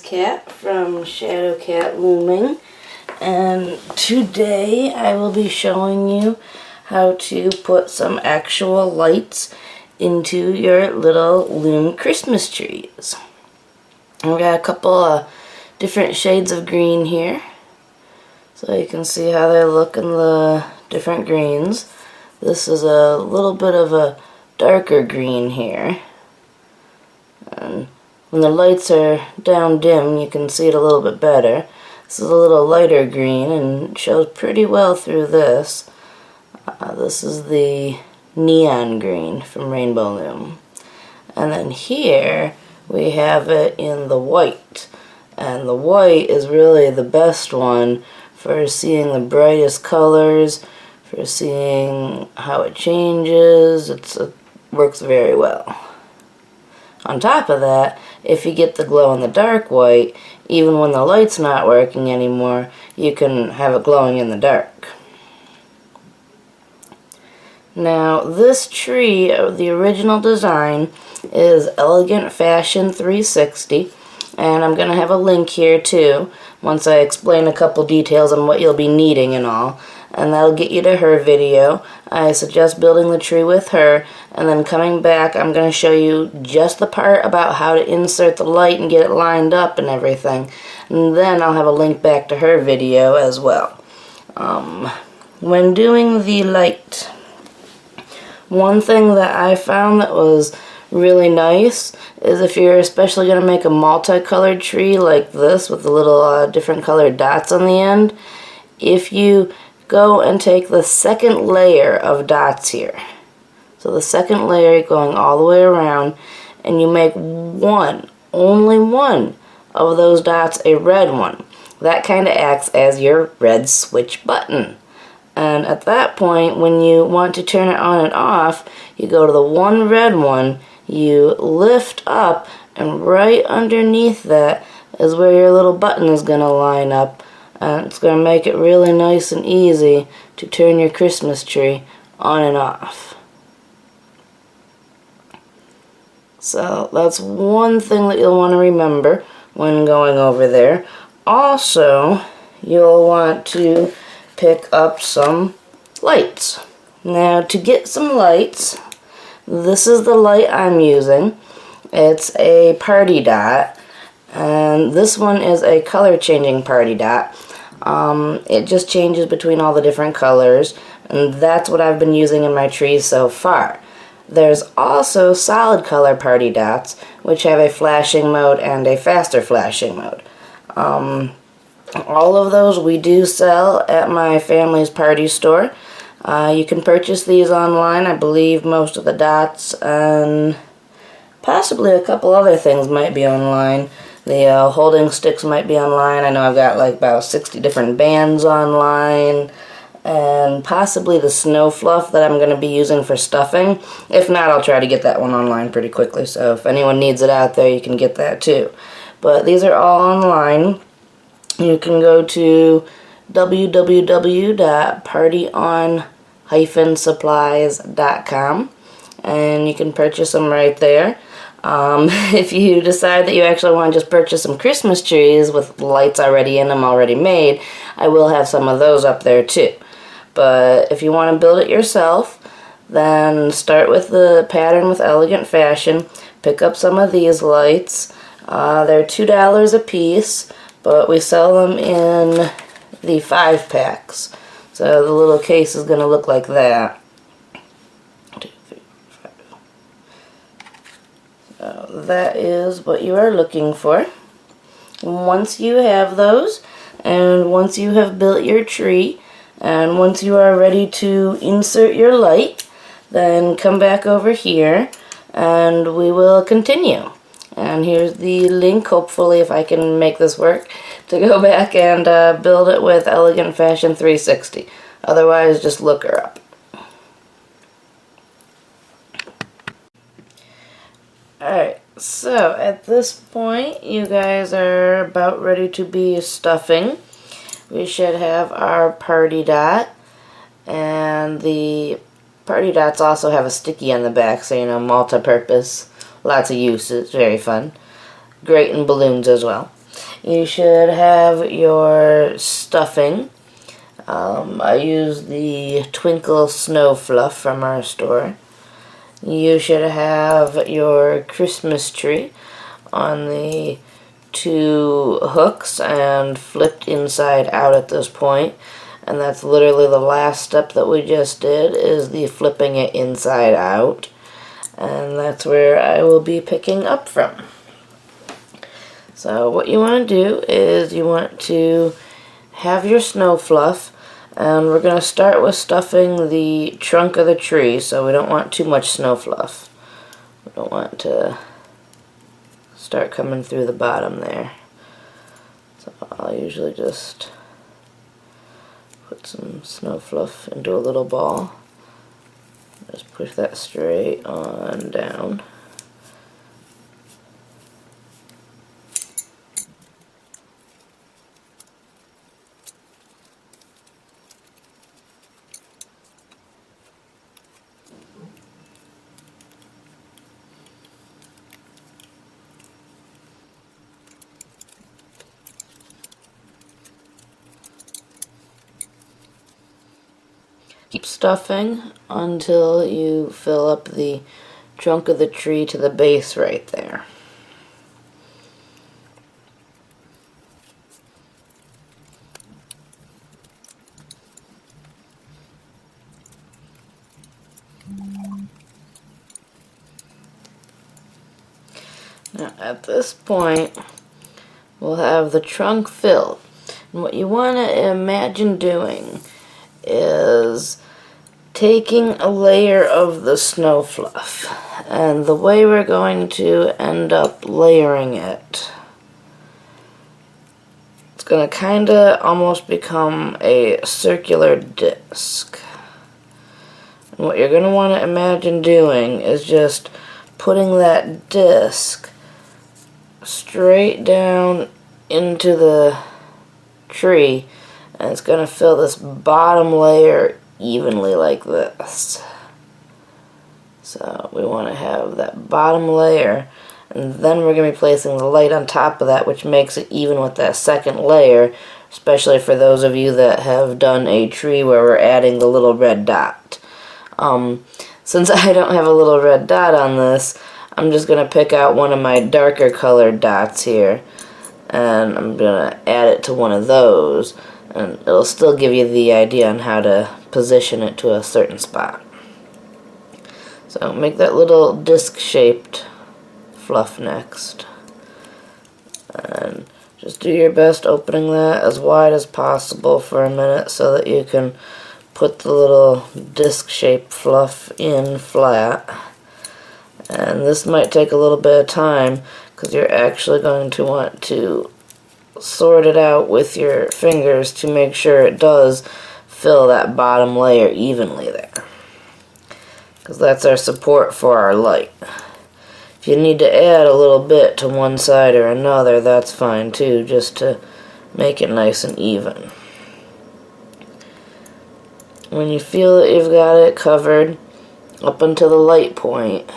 Kat from ShadowCat Looming, and today I will be showing you how to put some actual lights into your little loom Christmas trees. I've got a couple of different shades of green here, so you can see how they look in the different greens. This is a little bit of a darker green here, and when the lights are down dim you can see it a little bit better. This is a little lighter green and shows pretty well through this. This is the neon green from Rainbow Loom. And then here we have it in the white. And the white is really the best one for seeing the brightest colors, for seeing how it changes. It works very well. On top of that, if you get the glow in the dark white, even when the light's not working anymore, you can have it glowing in the dark. Now, this tree, the original design, is Elegant Fashion 360, and I'm going to have a link here too, once I explain a couple details on what you'll be needing and all, and that'll get you to her video. I suggest building the tree with her, and then coming back I'm going to show you just the part about how to insert the light and get it lined up and everything, and then I'll have a link back to her video as well. When doing the light, one thing that I found that was really nice is if you're especially going to make a multicolored tree like this with the little different colored dots on the end, if you go and take the second layer of dots here, so the second layer going all the way around, and you make only one of those dots a red one, that kind of acts as your red switch button. And at that point, when you want to turn it on and off, you go to the one red one, you lift up, and right underneath that is where your little button is going to line up. And it's going to make it really nice and easy to turn your Christmas tree on and off. So that's one thing that you'll want to remember when going over there. Also, you'll want to pick up some lights. Now, to get some lights, this is the light I'm using. It's a party dot, and this one is a color changing party dot. It just changes between all the different colors, and that's what I've been using in my trees so far. There's also solid color party dots, which have a flashing mode and a faster flashing mode. All of those we do sell at my family's party store. You can purchase these online. I believe most of the dots and possibly a couple other things might be online. The holding sticks might be online. I know I've got like about 60 different bands online, and possibly the snow fluff that I'm going to be using for stuffing. If not, I'll try to get that one online pretty quickly, so if anyone needs it out there, you can get that too. But these are all online. You can go to www.partyon-supplies.com and you can purchase them right there. If you decide that you actually want to just purchase some Christmas trees with lights already in them, already made, I will have some of those up there too. But if you want to build it yourself, then start with the pattern with Elegant Fashion. Pick up some of these lights. They're $2 a piece, but we sell them in the 5-packs. So the little case is going to look like that. 2, 3, 5. So that is what you are looking for. Once you have those, and once you have built your tree, and once you are ready to insert your light, then come back over here and we will continue. And here's the link, hopefully, if I can make this work, to go back and build it with Elegant Fashion 360. Otherwise, just look her up. Alright, so at this point, you guys are about ready to be stuffing. We should have our party dot, and the party dots also have a sticky on the back, so you know, multi-purpose. Lots of uses, very fun. Great in balloons as well. you should have your stuffing. I use the Twinkle Snow Fluff from our store. You should have your Christmas tree on the 2 hooks and flipped inside out at this point. And that's literally the last step that we just did, is the flipping it inside out. And that's where I will be picking up from. So what you want to do is you want to have your snow fluff, and we're going to start with stuffing the trunk of the tree, so we don't want too much snow fluff. We don't want to start coming through the bottom there. So I'll usually just put some snow fluff into a little ball. Just push that straight on down. Keep stuffing until you fill up the trunk of the tree to the base right there. Now at this point, we'll have the trunk filled. And what you want to imagine doing is taking a layer of the snow fluff, and the way we're going to end up layering it, it's going to kind of almost become a circular disc. And what you're going to want to imagine doing is just putting that disc straight down into the tree, and it's going to fill this bottom layer evenly like this. So we want to have that bottom layer, and then we're going to be placing the light on top of that, which makes it even with that second layer, especially for those of you that have done a tree where we're adding the little red dot. Since I don't have a little red dot on this, I'm just going to pick out one of my darker colored dots here, and I'm going to add it to one of those, and it'll still give you the idea on how to position it to a certain spot. So make that little disc-shaped fluff next, and just do your best opening that as wide as possible for a minute so that you can put the little disc-shaped fluff in flat. And this might take a little bit of time because you're actually going to want to sort it out with your fingers to make sure it does fill that bottom layer evenly there, because that's our support for our light. If you need to add a little bit to one side or another, that's fine too, just to make it nice and even. When you feel that you've got it covered up until the light point,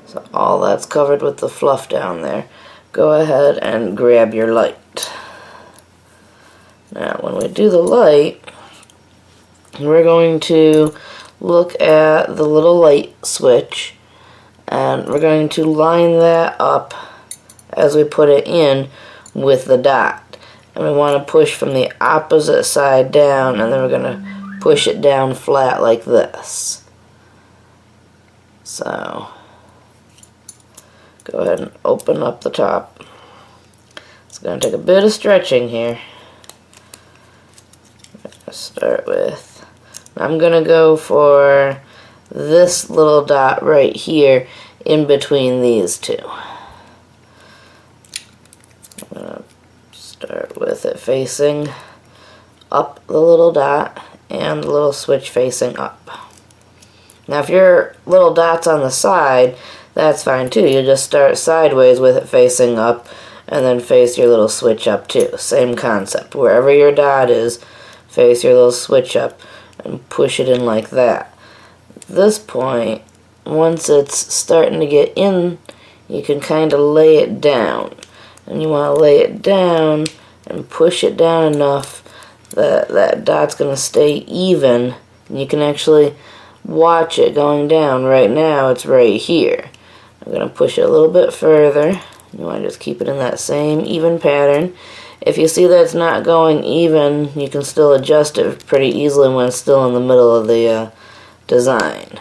so all that's covered with the fluff down there, go ahead and grab your light. Now when we do the light, we're going to look at the little light switch, and we're going to line that up as we put it in with the dot. And we want to push from the opposite side down, and then we're going to push it down flat like this. So go ahead and open up the top. It's going to take a bit of stretching here. Start with, I'm going to go for this little dot right here in between these two. I'm going to start with it facing up, the little dot, and the little switch facing up. Now if your little dot's on the side, that's fine too. You just start sideways with it facing up and then face your little switch up too. Same concept. Wherever your dot is, face your little switch up and push it in like that. At this point, once it's starting to get in, you can kind of lay it down. and you want to lay it down and push it down enough that that dot's going to stay even, and you can actually watch it going down. Right now it's right here. I'm going to push it a little bit further. You want to just keep it in that same even pattern. If you see that it's not going even, you can still adjust it pretty easily when it's still in the middle of the design.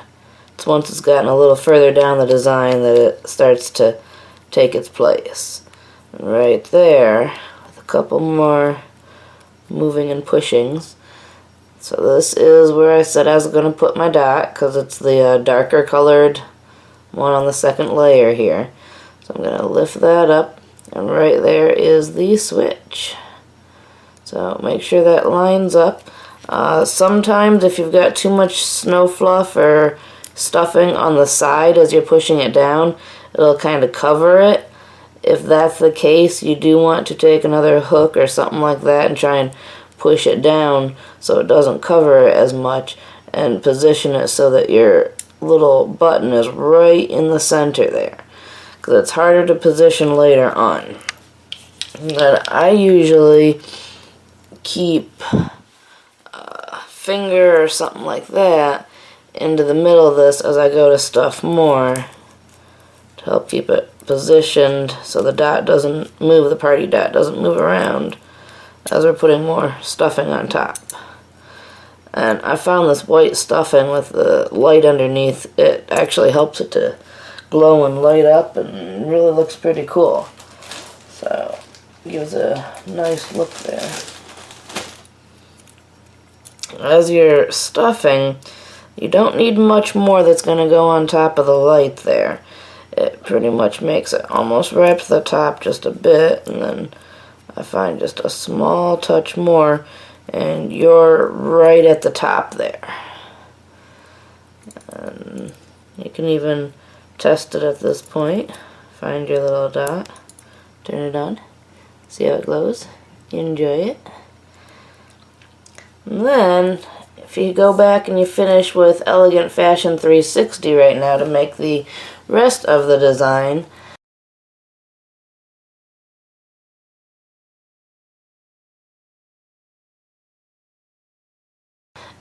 It's once it's gotten a little further down the design that it starts to take its place. And right there, with a couple more moving and pushings. So this is where I said I was going to put my dot, because it's the darker colored one on the second layer here. So I'm going to lift that up, and right there is the switch. So make sure that lines up. Sometimes if you've got too much snow fluff or stuffing on the side as you're pushing it down, it'll kind of cover it. If that's the case, you do want to take another hook or something like that and try and push it down so it doesn't cover it as much, and position it so that your little button is right in the center there, because it's harder to position later on. But I usually keep a finger or something like that into the middle of this as I go to stuff more, to help keep it positioned so the dot doesn't move, the party dot doesn't move around as we're putting more stuffing on top. And I found this white stuffing with the light underneath, it actually helps it to glow and light up, and really looks pretty cool. So gives a nice look there. As you're stuffing, you don't need much more that's going to go on top of the light there. It pretty much makes it almost right up to the top just a bit, and then I find just a small touch more, and you're right at the top there. And you can even test it at this point. Find your little dot, turn it on, see how it glows, you enjoy it. And then if you go back and you finish with Elegant Fashion 360 right now to make the rest of the design,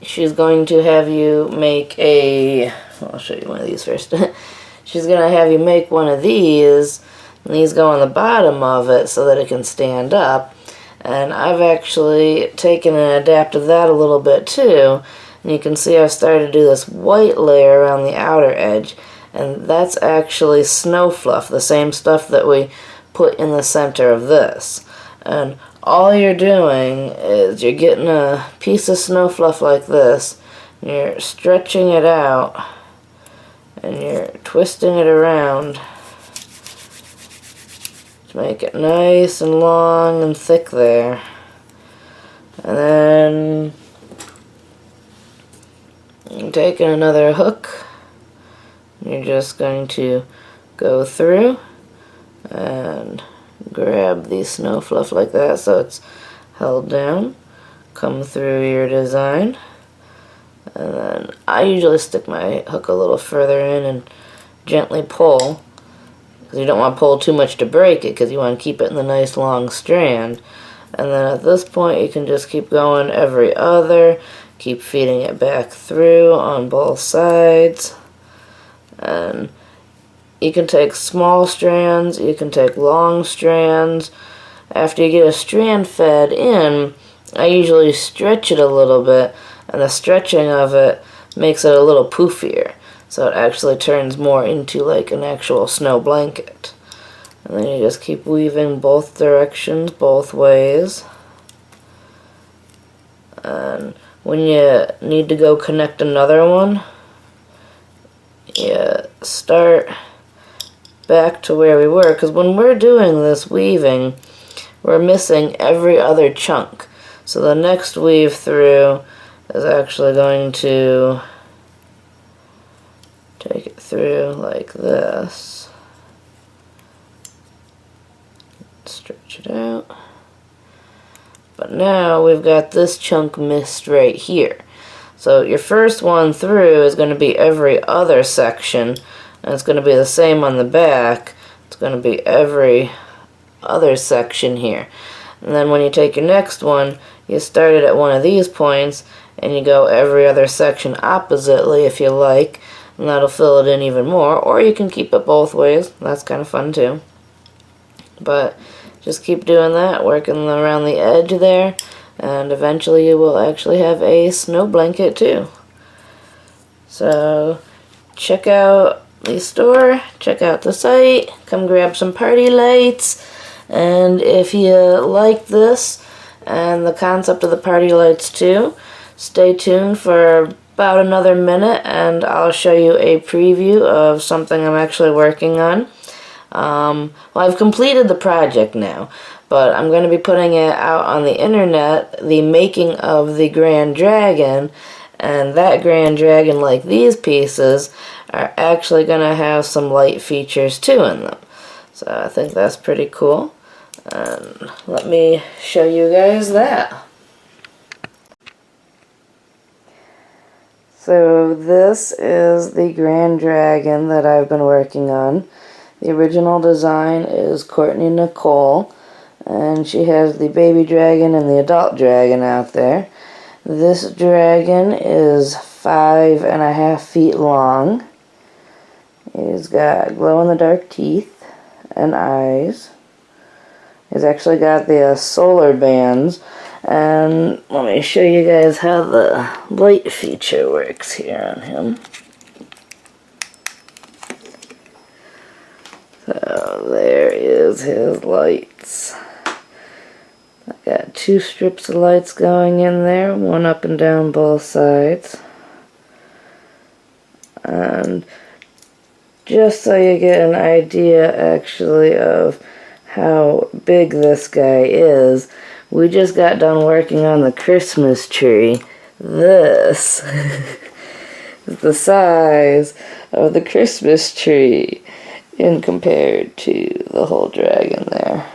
she's going to have you make a, I'll show you one of these first. She's going to have you make one of these, and these go on the bottom of it so that it can stand up. And I've actually taken and adapted that a little bit too, and you can see I've started to do this white layer around the outer edge, and that's actually snow fluff, the same stuff that we put in the center of this. And all you're doing is you're getting a piece of snow fluff like this, and you're stretching it out, and you're twisting it around to make it nice and long and thick there. And then you're taking another hook, and you're just going to go through and grab the snow fluff like that so it's held down, come through your design, and then I usually stick my hook a little further in and gently pull, because you don't want to pull too much to break it, because you want to keep it in the nice long strand. And then at this point you can just keep going every other, keep feeding it back through on both sides. And you can take small strands, you can take long strands. After you get a strand fed in, I usually stretch it a little bit, and the stretching of it makes it a little poofier, so it actually turns more into like an actual snow blanket. And then you just keep weaving both directions, both ways. And when you need to go connect another one, you start back to where we were, because when we're doing this weaving, we're missing every other chunk. So the next weave through is actually going to take it through like this, stretch it out. But now we've got this chunk missed right here. So your first one through is going to be every other section, and it's going to be the same on the back. It's going to be every other section here. And then when you take your next one, you start it at one of these points, and you go every other section oppositely if you like, and that'll fill it in even more. Or you can keep it both ways. That's kind of fun too. But just keep doing that, working around the edge there, and eventually you will actually have a snow blanket too. So check out the store, check out the site, come grab some party lights, and if you like this and the concept of the party lights too, stay tuned for about another minute and I'll show you a preview of something I'm actually working on. Well, I've completed the project now, but I'm going to be putting it out on the internet, the making of the Grand Dragon, and that Grand Dragon, like these pieces, are actually going to have some light features too in them. So I think that's pretty cool. And let me show you guys that. So this is the Grand Dragon that I've been working on. The original design is Courtney Nicole, and she has the baby dragon and the adult dragon out there. This dragon is 5.5 feet long. He's got glow-in-the-dark teeth and eyes. He's actually got the solar bands, and let me show you guys how the light feature works here on him. So there is his lights. I've got 2 strips of lights going in there, one up and down both sides. And just so you get an idea actually of how big this guy is, we just got done working on the Christmas tree. This is the size of the Christmas tree in compared to the whole dragon there.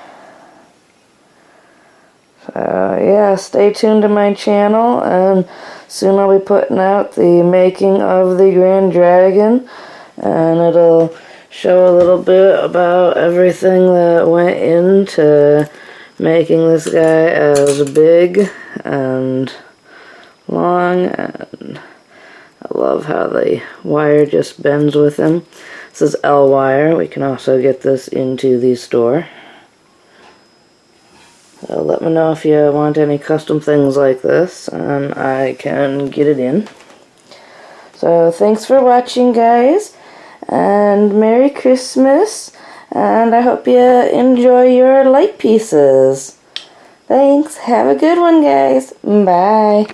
So yeah, stay tuned to my channel, and soon I'll be putting out the making of the Grand Dragon, and it'll show a little bit about everything that went into making this guy as big and long, and I love how the wire just bends with him. This is L wire. We can also get this into the store. So let me know if you want any custom things like this, and I can get it in. So thanks for watching, guys, and Merry Christmas, and I hope you enjoy your light pieces. Thanks. Have a good one, guys. Bye.